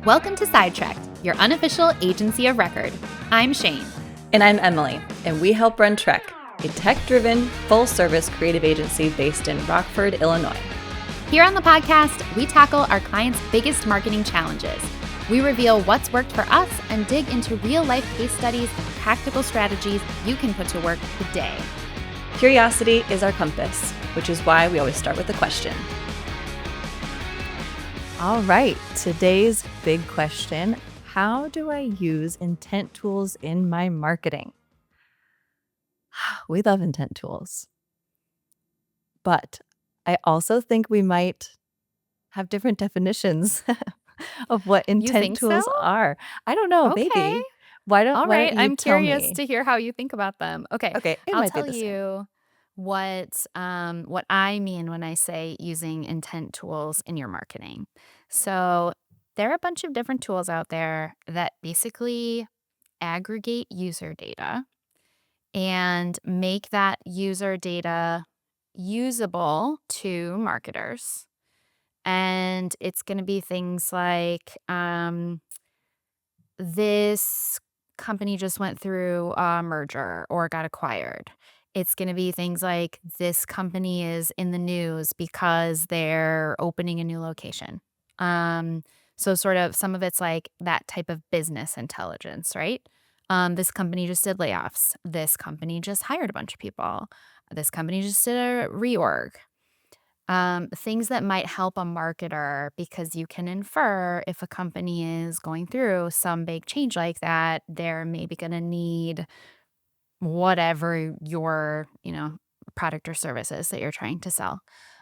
Welcome to Sidetracked, your unofficial agency of record. I'm Shane. And I'm Emily, and we help run Trek, a tech-driven, full-service creative agency based in Rockford, Illinois. Here on the podcast, we tackle our clients' biggest marketing challenges. We reveal what's worked for us and dig into real-life case studies and practical strategies you can put to work today. Curiosity is our compass, which is why we always start with a question. All right, today's big question: how do I use intent tools in my marketing? We love intent tools, but I also think we might have different definitions of what intent tools so? are. I don't know, Okay. maybe. Why All don't right. you I'm tell curious me? to hear how you think about them. Okay. Okay, it I'll might be tell the same. you what I mean when I say using intent tools in your marketing. So there are a bunch of different tools out there that basically aggregate user data and make that user data usable to marketers. And it's going to be things like this company just went through a merger or got acquired. It's going to be things like this company is in the news because they're opening a new location. So sort of some of it's like that type of business intelligence, right? This company just did layoffs. This company just hired a bunch of people. This company just did a reorg. Things that might help a marketer because you can infer if a company is going through some big change like that, they're maybe going to need whatever your, product or services that you're trying to sell.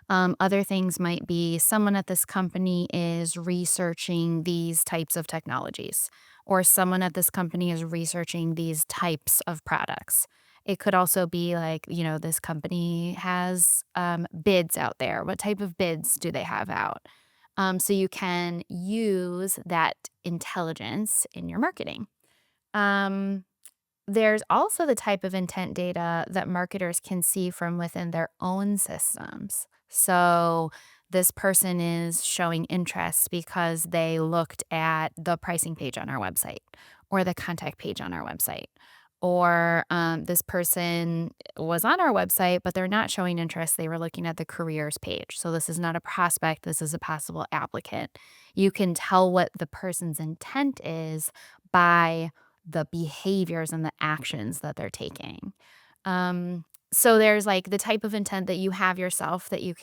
Other things might be someone at this company is researching these types of technologies, or someone at this company is researching these types of products. It could also be like, this company has bids out there. What type of bids do they have out? So you can use that intelligence in your marketing. Um, there's also the type of intent data that marketers can see from within their own systems. So this person is showing interest because they looked at the pricing page on our website or the contact page on our website. Or this person was on our website, but they're not showing interest. They were looking at the careers page. So this is not a prospect. This is a possible applicant. You can tell what the person's intent is by the behaviors and the actions that they're taking. So there's like the type of intent that you have yourself that you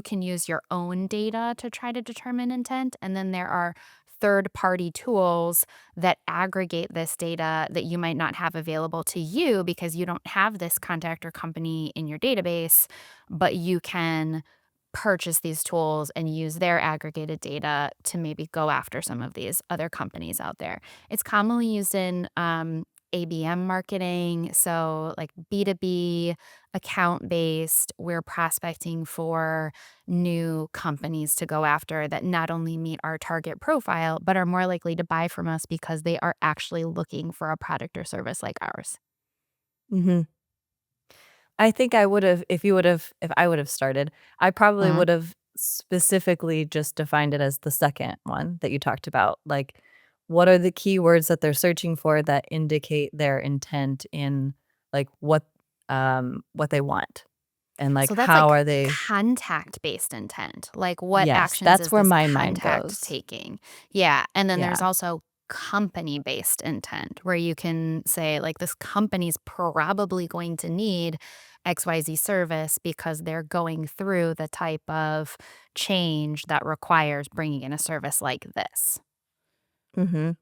can use your own data to try to determine intent. And then there are third-party tools that aggregate this data that you might not have available to you because you don't have this contact or company in your database, but you can purchase these tools and use their aggregated data to maybe go after some of these other companies out there. It's commonly used in ABM marketing, so like B2B, account-based. We're prospecting for new companies to go after that not only meet our target profile, but are more likely to buy from us because they are actually looking for a product or service like ours. hmm I think I would have, if I would have started, I probably Mhm. would have specifically just defined it as the second one that you talked about. Like, what are the keywords that they're searching for that indicate their intent in like what they want and like So that's how like are they? contact-based intent. Like what Yes, actions that's is where this my mind contact goes. taking? Yeah. And then there's Yeah. also company-based intent where you can say like this company's probably going to need XYZ service because they're going through the type of change that requires bringing in a service like this. Mhm.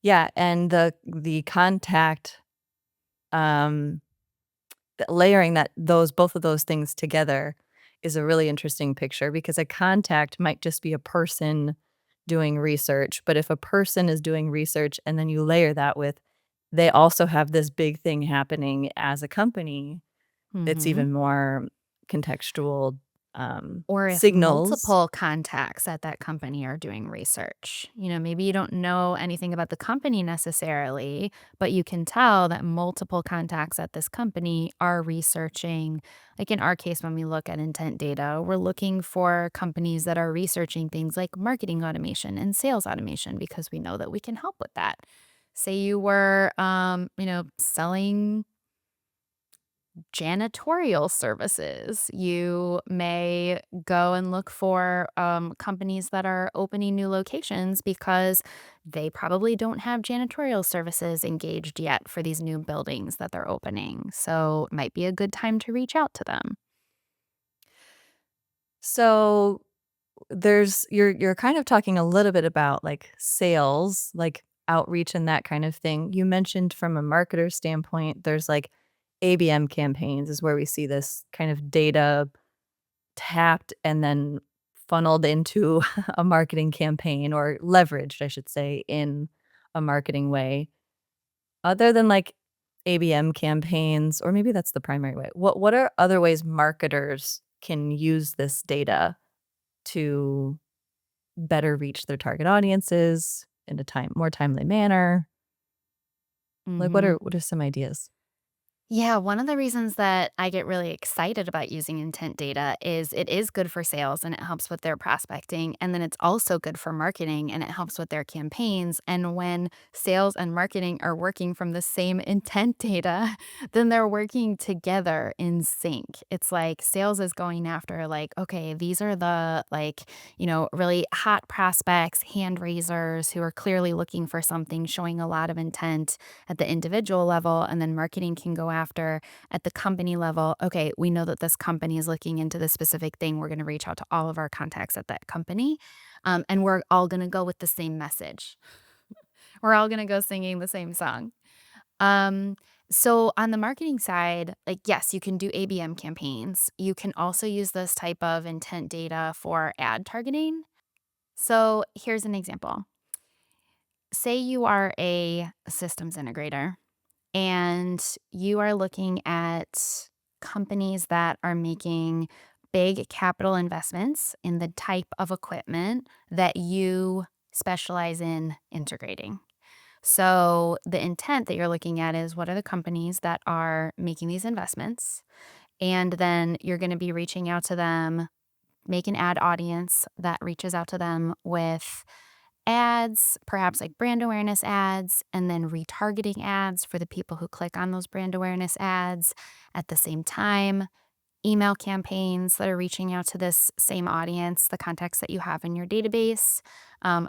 Yeah, and the contact um layering that those both of those things together is a really interesting picture because a contact might just be a person doing research, but if a person is doing research and then you layer that with they also have this big thing happening as a company, it's Mhm. even more contextual Or if signals. multiple contacts at that company are doing research. Maybe you don't know anything about the company necessarily, but you can tell that multiple contacts at this company are researching. Like in our case, when we look at intent data, we're looking for companies that are researching things like marketing automation and sales automation because we know that we can help with that. Say you were, selling janitorial services. You may go and look for companies that are opening new locations because they probably don't have janitorial services engaged yet for these new buildings that they're opening. So it might be a good time to reach out to them. So you're kind of talking a little bit about like sales, like outreach and that kind of thing. You mentioned from a marketer standpoint, there's like ABM campaigns is where we see this kind of data tapped and then funneled into a marketing campaign or leveraged, I should say, in a marketing way. Other than like ABM campaigns, or maybe that's the primary way. What are other ways marketers can use this data to better reach their target audiences in a more timely manner? Like Mhm. what are some ideas? Yeah, one of the reasons that I get really excited about using intent data is it is good for sales and it helps with their prospecting. And then it's also good for marketing and it helps with their campaigns. And when sales and marketing are working from the same intent data, then they're working together in sync. It's like sales is going after, like, okay, these are the, like, really hot prospects, hand raisers who are clearly looking for something, showing a lot of intent at the individual level, and then marketing can go after at the company level. Okay, we know that this company is looking into this specific thing. We're going to reach out to all of our contacts at that company, and we're all going to go with the same message. We're all going to go singing the same song. Um, so on the marketing side, like, yes, you can do ABM campaigns. You can also use this type of intent data for ad targeting. So here's an example. Say you are a systems integrator and you are looking at companies that are making big capital investments in the type of equipment that you specialize in integrating. So, the intent that you're looking at is what are the companies that are making these investments? And then you're going to be reaching out to them, make an ad audience that reaches out to them with ads, perhaps like brand awareness ads, and then retargeting ads for the people who click on those brand awareness ads at the same time. Email campaigns that are reaching out to this same audience, the contacts that you have in your database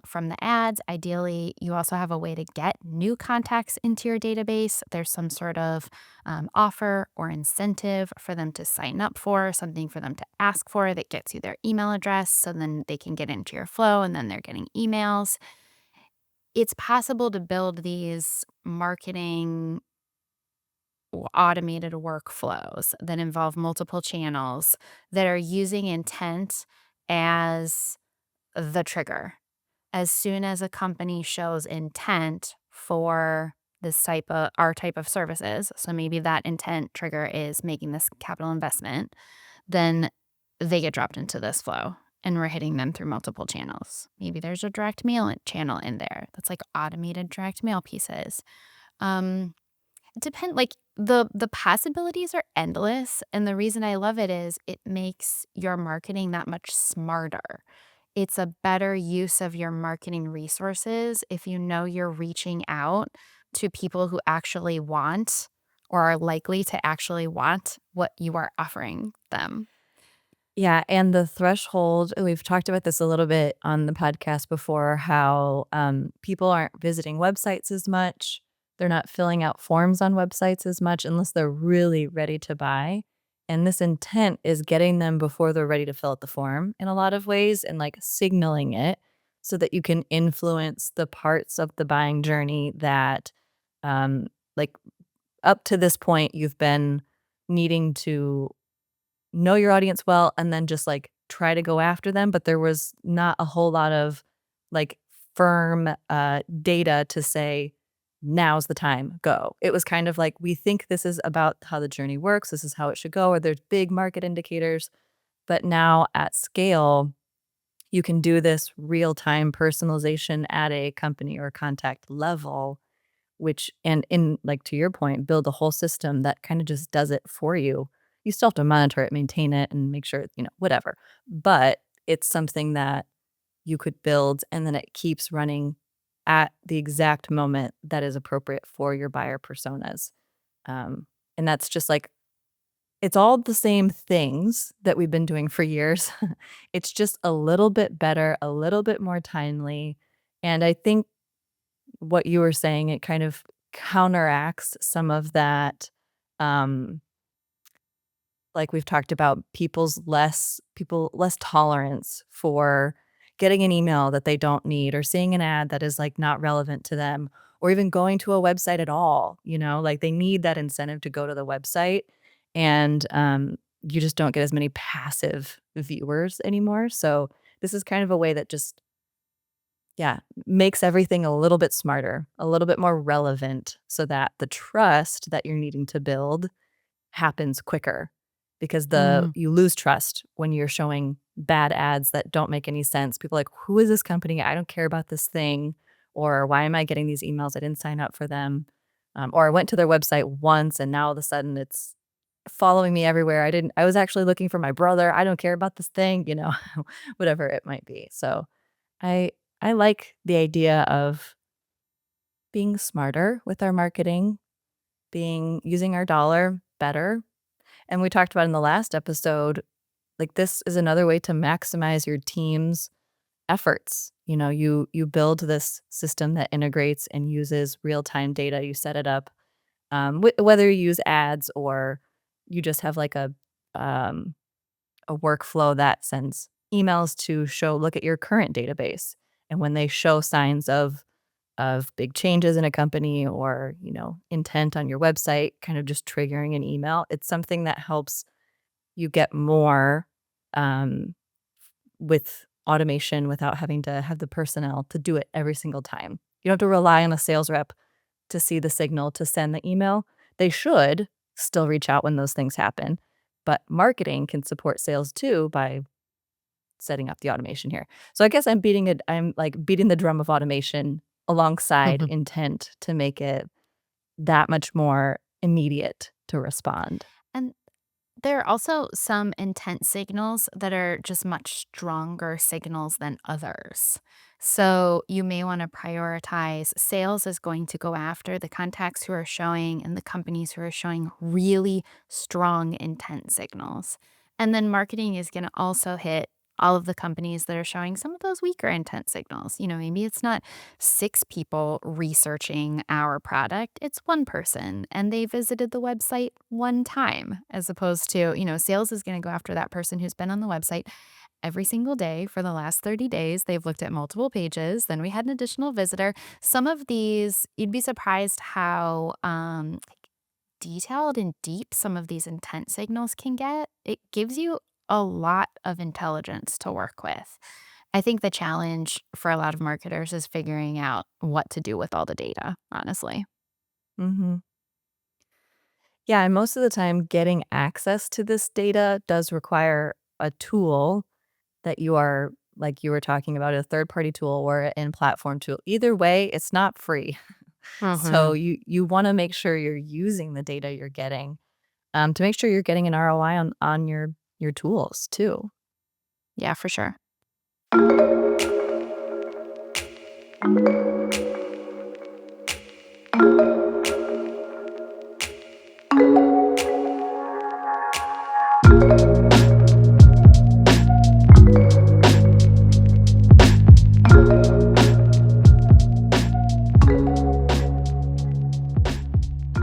from the ads. Ideally, you also have a way to get new contacts into your database. There's some sort of offer or incentive for them to sign up for, something for them to ask for that gets you their email address so then they can get into your flow and then they're getting emails. It's possible to build these marketing automated workflows that involve multiple channels that are using intent as the trigger. As soon as a company shows intent for this type of our type of services, so maybe that intent trigger is making this capital investment, then they get dropped into this flow and we're hitting them through multiple channels. Maybe there's a direct mail channel in there that's like automated direct mail pieces. Um, like the possibilities are endless, and the reason I love it is it makes your marketing that much smarter. It's a better use of your marketing resources if you know you're reaching out to people who actually want or are likely to actually want what you are offering them. Yeah, and the threshold, we've talked about this a little bit on the podcast before, how people aren't visiting websites as much. They're not filling out forms on websites as much unless they're really ready to buy. And this intent is getting them before they're ready to fill out the form in a lot of ways and like signaling it so that you can influence the parts of the buying journey that, like, up to this point, you've been needing to know your audience well and then just, like, try to go after them, but there was not a whole lot of, like, firm, data to say, "Now's the time, go." It was kind of like, "We think this is about how the journey works, this is how it should go," or there's big market indicators, But now at scale, you can do this real-time personalization at a company or contact level, which and in like to your point, build a whole system that kind of just does it for you. You still have to monitor it, maintain it, and make sure, whatever. But it's something that you could build and then it keeps running at the exact moment that is appropriate for your buyer personas. Um, and that's just like it's all the same things that we've been doing for years. It's just a little bit better, a little bit more timely. And I think what you were saying, it kind of counteracts some of that, um, like we've talked about people less tolerance for getting an email that they don't need or seeing an ad that is like not relevant to them or even going to a website at all, like they need that incentive to go to the website and you just don't get as many passive viewers anymore. So this is kind of a way that just yeah, makes everything a little bit smarter, a little bit more relevant so that the trust that you're needing to build happens quicker because Mm. you lose trust when you're showing bad ads that don't make any sense. People are like, "Who is this company? I don't care about this thing," or "Why am I getting these emails? I didn't sign up for them." Or "I went to their website once and now all of a sudden it's following me everywhere. I was actually looking for my brother. I don't care about this thing," whatever it might be. So I I like the idea of being smarter with our marketing, being using our dollar better. And we talked about in the last episode, like this is another way to maximize your team's efforts. You build this system that integrates and uses real-time data. You set it up, whether you use ads or you just have like um, a workflow that sends emails to show look at your current database. And when they show signs of big changes in a company or, intent on your website, kind of just triggering an email. It's something that helps you get more um, with automation without having to have the personnel to do it every single time. You don't have to rely on a sales rep to see the signal to send the email. They should still reach out when those things happen. But marketing can support sales too by setting up the automation here. So I guess I'm like beating the drum of automation alongside intent to make it that much more immediate to respond. And there are also some intent signals that are just much stronger signals than others. So you may want to prioritize sales is going to go after the contacts who are showing and the companies who are showing really strong intent signals. And then marketing is going to also hit all of the companies that are showing some of those weaker intent signals. Maybe it's not six people researching our product, it's one person and they visited the website one time, as opposed to, sales is going to go after that person who's been on the website every single day for the last 30 days. They've looked at multiple pages. Then we had an additional visitor. Some of these, you'd be surprised how detailed and deep some of these intent signals can get. It gives you a lot of intelligence to work with. I think the challenge for a lot of marketers is figuring out what to do with all the data, honestly. Mhm. Yeah, and most of the time, getting access to this data does require a tool that you are like you were talking about, a third-party tool or an in-platform tool. Either way, it's not free. So Mhm. you wanna make sure you're using the data you're getting, to make sure you're getting an ROI on your tools too. Yeah, for sure.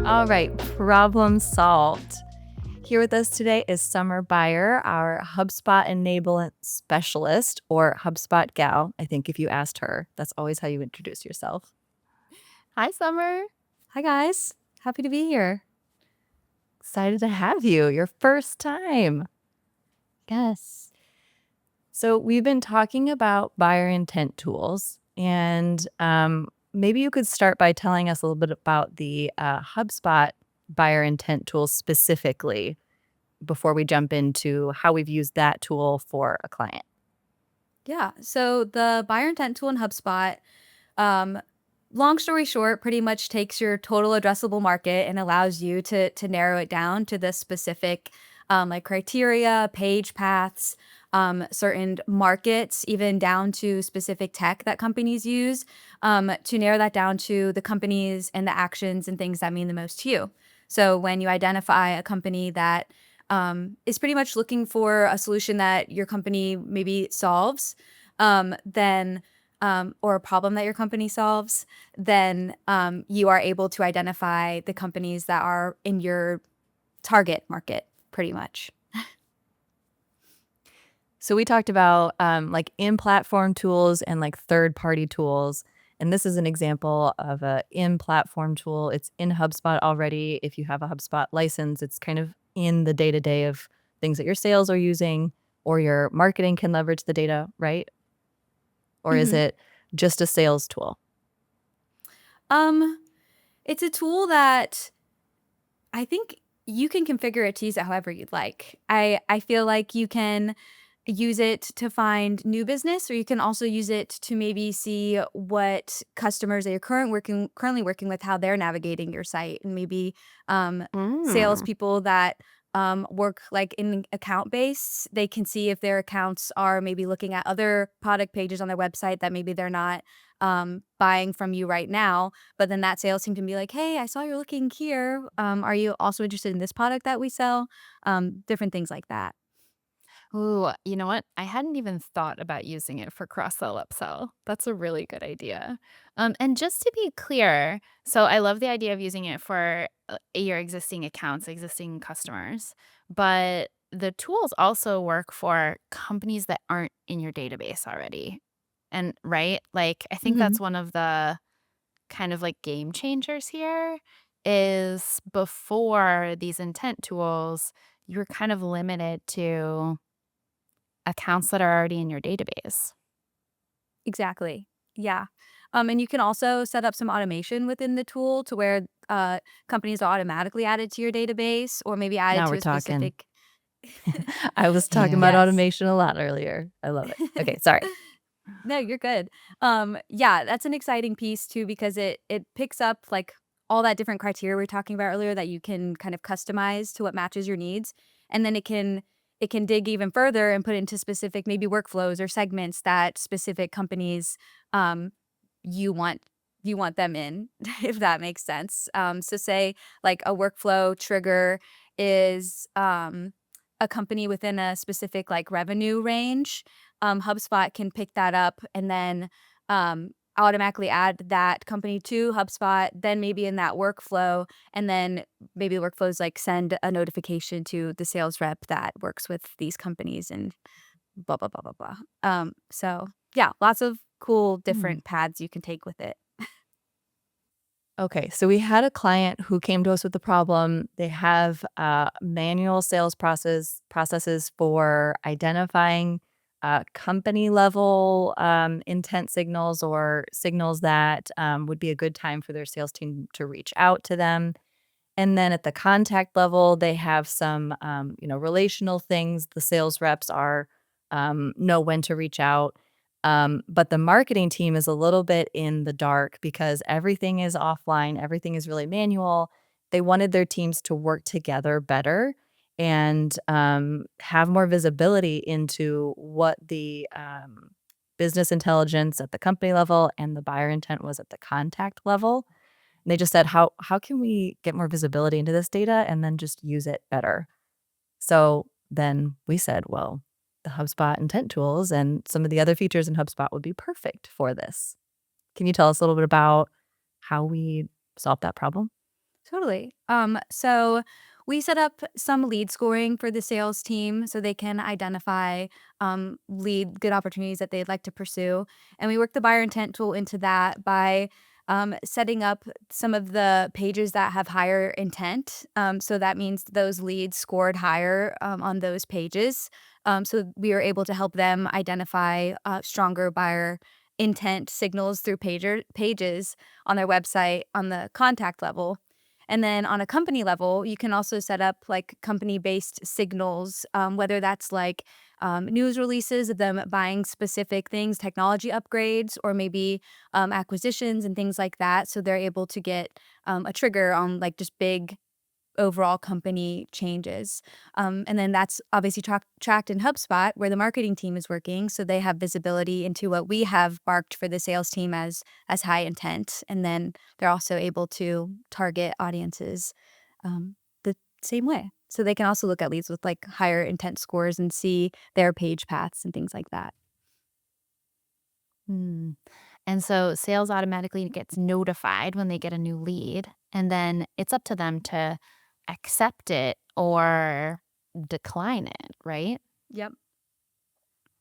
All right, problem solved. Here with us today is Summer Bayer, our HubSpot enablement specialist or HubSpot gal. I think if you asked her, that's always how you introduce yourself. Hi, Summer. Hi, guys. Happy to be here. Excited to have you. Your first time. Yes. So, we've been talking about buyer intent tools, and maybe you could start by telling us a little bit about the HubSpot buyer intent tools specifically. before we jump into how we've used that tool for a client. Yeah. So the buyer intent tool in HubSpot, um, long story short, pretty much takes your total addressable market and allows you to narrow it down to the specific like criteria, page paths, certain markets, even down to specific tech that companies use, to narrow that down to the companies and the actions and things that mean the most to you. So when you identify a company that is pretty much looking for a solution that your company maybe solves, then or a problem that your company solves, then you are able to identify the companies that are in your target market, pretty much. So we talked about like in-platform tools and like third-party tools. And this is an example of a in-platform tool. It's in HubSpot already. If you have a HubSpot license, it's kind of in the day-to-day of things that your sales are using or your marketing can leverage the data, right? Or is hmm it just a sales tool? Um, it's a tool that I think you can configure it to use it however you'd like. I feel like you can use it to find new business, or you can also use it to maybe see what customers that you're currently working with, how they're navigating your site, and maybe Mm. salespeople that work like in account base, they can see if their accounts are maybe looking at other product pages on their website that maybe they're not buying from you right now. But then that sales team can be like, "Hey, I saw you're looking here. Are you also interested in this product that we sell?" Different things like that. Ooh, you know what? I hadn't even thought about using it for cross-sell, upsell. That's a really good idea. And just to be clear, so I love the idea of using it for your existing accounts, existing customers, but the tools also work for companies that aren't in your database already. And right? Like, I think hmm that's one of the kind of like game changers here is before these intent tools, you were kind of limited to accounts that are already in your database. Exactly. Yeah. And you can also set up some automation within the tool to where companies are automatically added to your database or maybe added Now to we're a talking. specific. I was talking about Yeah. Yes. automation a lot earlier. I love it. Okay, sorry. No, you're good. Yeah, that's an exciting piece too because it picks up like all that different criteria we were talking about earlier that you can kind of customize to what matches your needs, and then it can dig even further and put into specific maybe workflows or segments that specific companies um you want you want them in, if that makes sense. So say like a workflow trigger is a company within a specific like revenue range. HubSpot can pick that up and then automatically add that company to HubSpot, then maybe in that workflow, and then maybe the workflows like send a notification to the sales rep that works with these companies and blah, blah, blah, blah, blah. So yeah, lots of cool Hmm. different paths you can take with it. Okay, so we had a client who came to us with the problem. They have manual sales processes for identifying company level intent signals or signals that would be a good time for their sales team to reach out to them. And then at the contact level, they have some relational things. The sales reps are know when to reach out. But the marketing team is a little bit in the dark because everything is offline, everything is really manual. They wanted their teams to work together better and have more visibility into what the business intelligence at the company level and the buyer intent was at the contact level. And they just said, how can we get more visibility into this data and then just use it better? So then we said, well, the HubSpot intent tools and some of the other features in HubSpot would be perfect for this. Can you tell us a little bit about how we solved that problem? Totally. So we set up some lead scoring for the sales team so they can identify lead good opportunities that they'd like to pursue. And we work the buyer intent tool into that by setting up some of the pages that have higher intent. So that means those leads scored higher on those pages. So we are able to help them identify stronger buyer intent signals through pages on their website on the contact level. And then on a company level, you can also set up like company-based signals, whether that's like news releases of them buying specific things, technology upgrades, or maybe acquisitions and things like that. So they're able to get a trigger on like just big overall company changes. And then that's obviously tracked in HubSpot where the marketing team is working. So they have visibility into what we have marked for the sales team as high intent. And then they're also able to target audiences the same way. So they can also look at leads with like higher intent scores and see their page paths and things like that. Hmm. And so sales automatically gets notified when they get a new lead, and then it's up to them to accept it or decline it, right? Yep.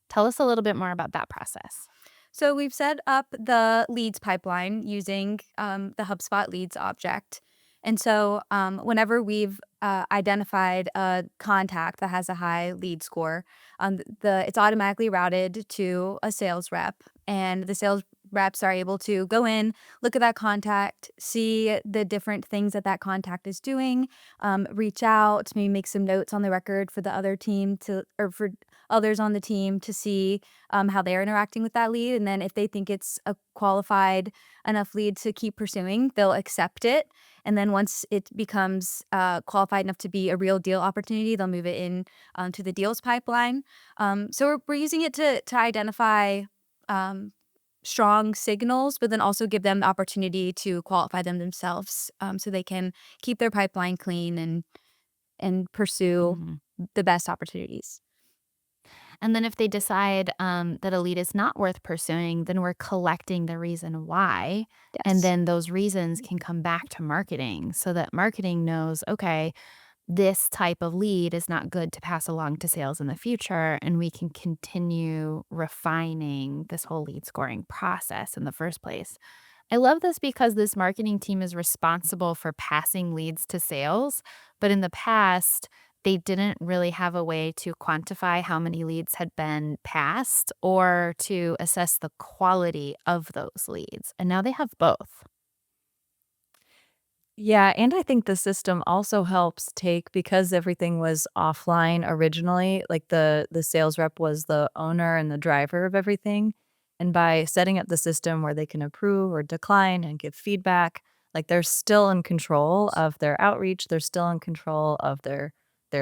Tell us a little bit more about that process. So we've set up the leads pipeline using the HubSpot leads object. And so whenever we've identified a contact that has a high lead score, it's automatically routed to a sales rep, and the sales reps are able to go in, look at that contact, see the different things that that contact is doing, reach out, maybe make some notes on the record for the other team to, or for others on the team to see how they're interacting with that lead. And then if they think it's a qualified enough lead to keep pursuing, they'll accept it. And then once it becomes qualified enough to be a real deal opportunity, they'll move it in to the deals pipeline. So we're using it to identify strong signals, but then also give them the opportunity to qualify them themselves, so they can keep their pipeline clean and pursue Mhm. the best opportunities. And then if they decide that a lead is not worth pursuing, then we're collecting the reason why. And Yes. then those reasons can come back to marketing so that marketing knows, okay, this type of lead is not good to pass along to sales in the future. And we can continue refining this whole lead scoring process in the first place. I love this because this marketing team is responsible for passing leads to sales, but in the past, they didn't really have a way to quantify how many leads had been passed or to assess the quality of those leads. And now they have both. Yeah, and I think the system also helps take because everything was offline originally, like the sales rep was the owner and the driver of everything. And by setting up the system where they can approve or decline and give feedback, like they're still in control of their outreach, they're still in control of their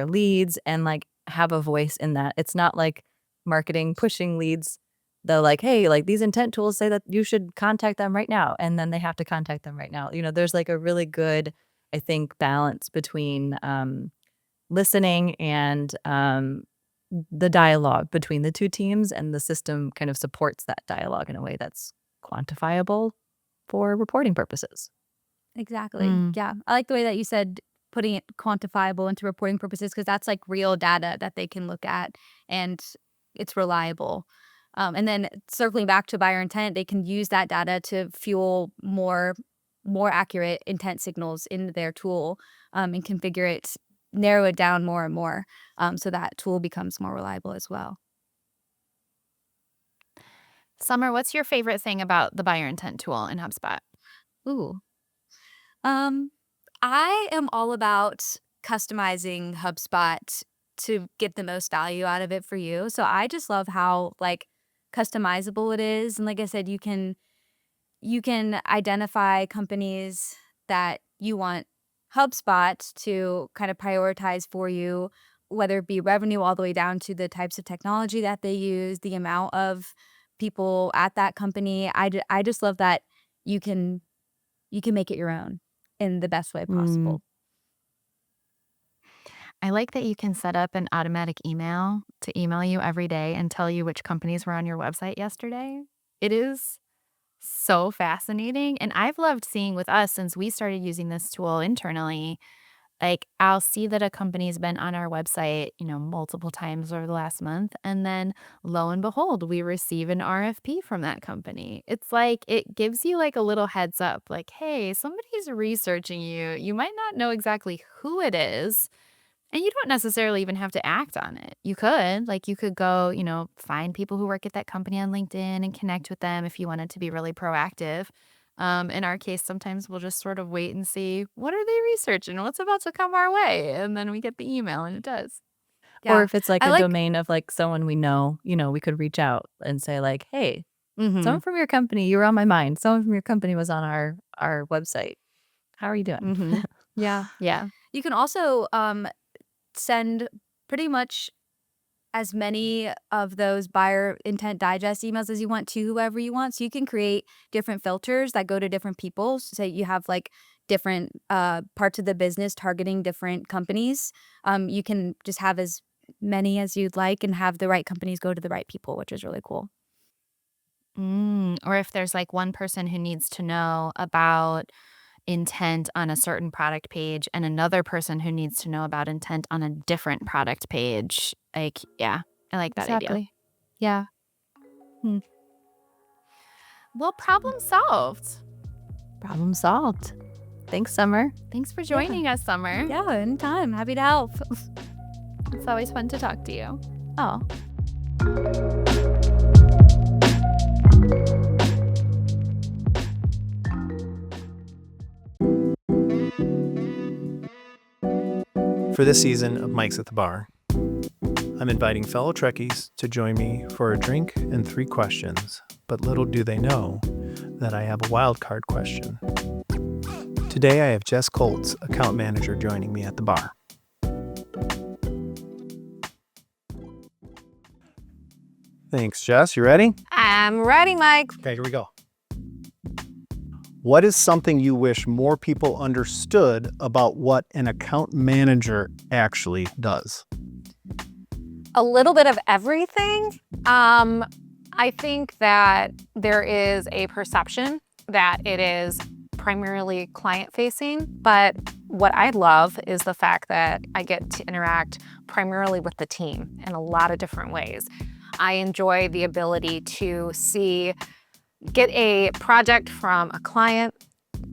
leads and like have a voice in that. It's not like marketing pushing leads. They're like, "Hey, like these intent tools say that you should contact them right now," and then they have to contact them right now. There's like a really good, I think, balance between listening and the dialogue between the two teams, and the system kind of supports that dialogue in a way that's quantifiable for reporting purposes. Exactly. Mm. Yeah. I like the way that you said putting it quantifiable into reporting purposes because that's like real data that they can look at and it's reliable. And then circling back to buyer intent, they can use that data to fuel more accurate intent signals in their tool, and configure it, narrow it down more and more, so that tool becomes more reliable as well. Summer, what's your favorite thing about the buyer intent tool in HubSpot? Ooh. Um, I am all about customizing HubSpot to get the most value out of it for you. So I just love how like customizable it is. And like I said, you can identify companies that you want HubSpot to kind of prioritize for you, whether it be revenue all the way down to the types of technology that they use, the amount of people at that company. I just love that you can you can make it your own in the best way Mm. possible. I like that you can set up an automatic email to email you every day and tell you which companies were on your website yesterday. It is so fascinating. And I've loved seeing with us since we started using this tool internally. Like, I'll see that a company's been on our website, multiple times over the last month. And then lo and behold, we receive an RFP from that company. It's like it gives you like a little heads up, like, hey, somebody's researching you. You might not know exactly who it is, and you don't necessarily even have to act on it. You could go, find people who work at that company on LinkedIn and connect with them if you wanted to be really proactive. In our case, sometimes we'll just sort of wait and see what are they researching, what's about to come our way, and then we get the email and it does. Or Yeah. if it's like I a like domain of like someone we know, we could reach out and say like, "Hey, Mm-hmm. someone from your company, you were on my mind. Someone from your company was on our website. How are you doing?" Mm-hmm. yeah. Yeah. You can also send pretty much as many of those buyer intent digest emails as you want to whoever you want. So you can create different filters that go to different people. So you have like different parts of the business targeting different companies. You can just have as many as you'd like and have the right companies go to the right people, which is really cool. Or if there's like one person who needs to know about intent on a certain product page and another person who needs to know about intent on a different product page. Like, yeah, I like that idea. Exactly. Yeah. Well, problem solved. Problem solved. Thanks, Summer. Thanks for joining us, Summer. Yeah, anytime. Happy to help. It's always fun to talk to you. Oh. For this season of Mike's at the Bar, I'm inviting fellow Trekkies to join me for a drink and 3 questions, but little do they know that I have a wild card question. Today I have Jess Colts, account manager, joining me at the bar. Thanks, Jess. You ready? I'm ready, Mike. Okay, here we go. What is something you wish more people understood about what an account manager actually does? A little bit of everything. I think that there is a perception that it is primarily client facing, but what I love is the fact that I get to interact primarily with the team in a lot of different ways. I enjoy the ability to get a project from a client,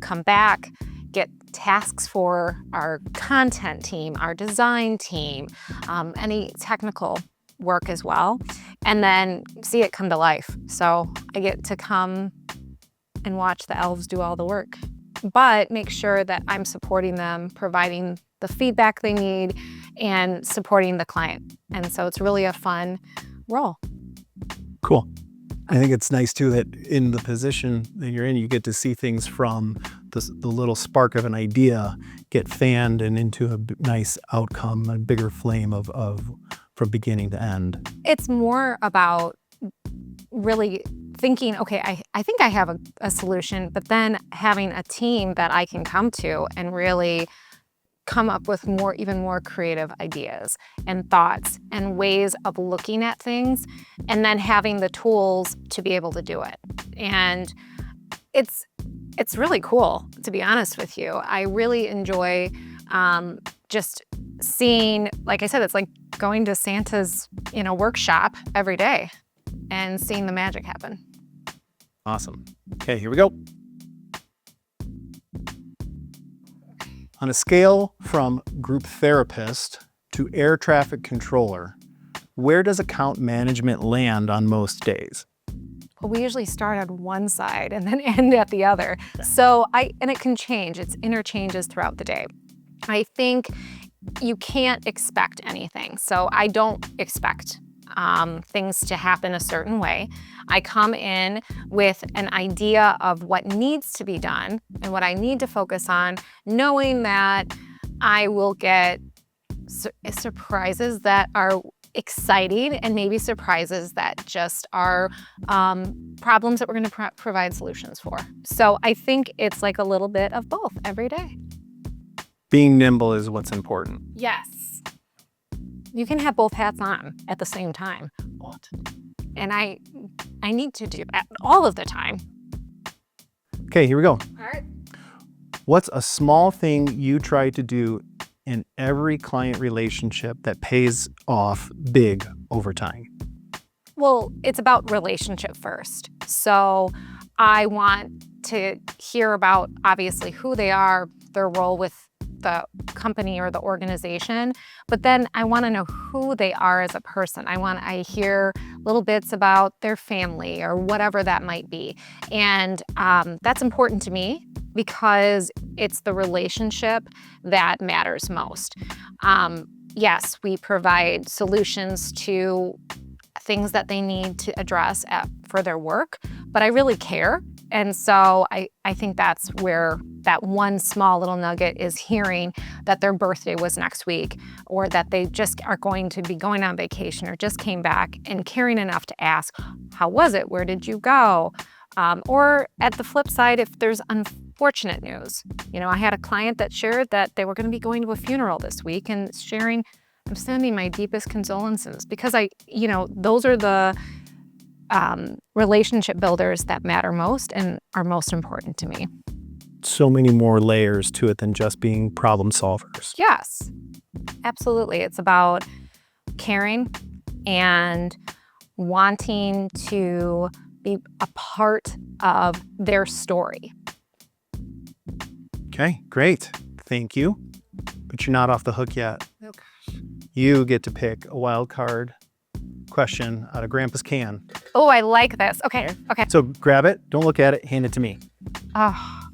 come back, get tasks for our content team, our design team, any technical work as well, and then see it come to life. So I get to come and watch the elves do all the work, but make sure that I'm supporting them, providing the feedback they need, and supporting the client. And so it's really a fun role. Cool. I think it's nice too that in the position that you're in, you get to see things from the little spark of an idea get fanned and into a nice outcome, a bigger flame of from beginning to end. It's more about really thinking, okay, I think I have a solution, but then having a team that I can come to and really come up with even more creative ideas and thoughts and ways of looking at things, and then having the tools to be able to do it. And it's really cool, to be honest with you. I really enjoy just seeing, like I said, it's like going to Santa's workshop every day and seeing the magic happen. Awesome. Okay, here we go. On a scale from group therapist to air traffic controller, where does account management land on most days? Well, we usually start on one side and then end at the other. So and it can change. It's interchanges throughout the day. I think you can't expect anything. So I don't expect things to happen a certain way. I come in with an idea of what needs to be done and what I need to focus on, knowing that I will get surprises that are exciting and maybe surprises that just are problems that we're going to provide solutions for. So I think it's like a little bit of both every day. Being nimble is what's important. Yes. You can have both hats on at the same time. And I need to do that all of the time. Okay, here we go. All right. What's a small thing you try to do in every client relationship that pays off big over time? Well, it's about relationship first. So I want to hear about, obviously, who they are, their role the company or the organization, but then I want to know who they are as a person. I hear little bits about their family or whatever that might be. And that's important to me because it's the relationship that matters most. Yes, we provide solutions to things that they need to address for their work, but I really care. And so I think that's where that one small little nugget is hearing that their birthday was next week, or that they just are going to be going on vacation or just came back, and caring enough to ask, how was it? Where did you go? Or at the flip side, if there's unfortunate news. I had a client that shared that they were going to be going to a funeral this week and sharing, I'm sending my deepest condolences, because those are the relationship builders that matter most and are most important to me. So many more layers to it than just being problem solvers. Yes, absolutely. It's about caring and wanting to be a part of their story. Okay, great. Thank you. But you're not off the hook yet. Oh, You get to pick a wild card question out of Grandpa's can. Oh, I like this. Okay. So grab it, don't look at it, hand it to me. Oh.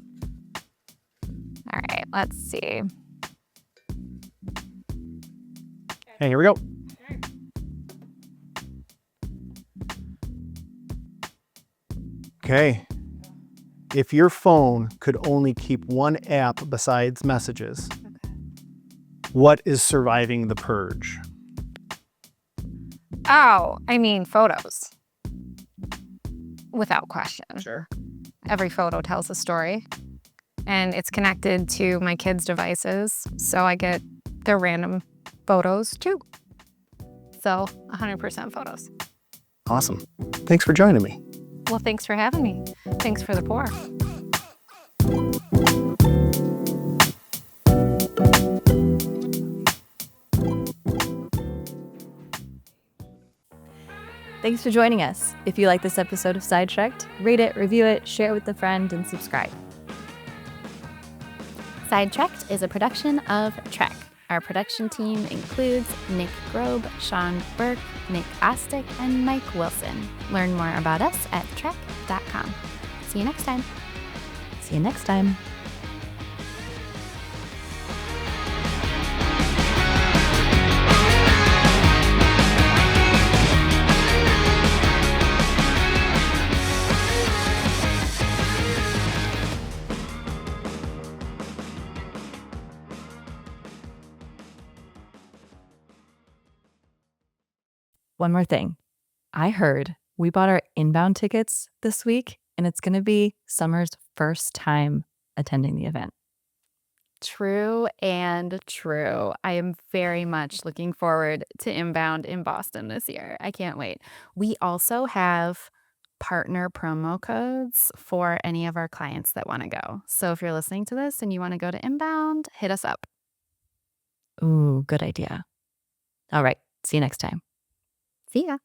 All right, let's see. Hey, here we go. Okay. If your phone could only keep one app besides messages, what is surviving the purge? Oh, photos. Without question. Sure. Every photo tells a story, and it's connected to my kids' devices, so I get their random photos too. So 100% photos. Awesome. Thanks for joining me. Well, thanks for having me. Thanks for the pour. Thanks for joining us. If you like this episode of Sidetracked, rate it, review it, share it with a friend, and subscribe. Sidetracked is a production of Trek. Our production team includes Nick Grobe, Sean Burke, Nick Ostick, and Mike Wilson. Learn more about us at trek.com. See you next time. See you next time. One more thing. I heard we bought our inbound tickets this week, and it's going to be Summer's first time attending the event. True and true. I am very much looking forward to Inbound in Boston this year. I can't wait. We also have partner promo codes for any of our clients that want to go. So if you're listening to this and you want to go to Inbound, hit us up. Ooh, good idea. All right. See you next time. See ya.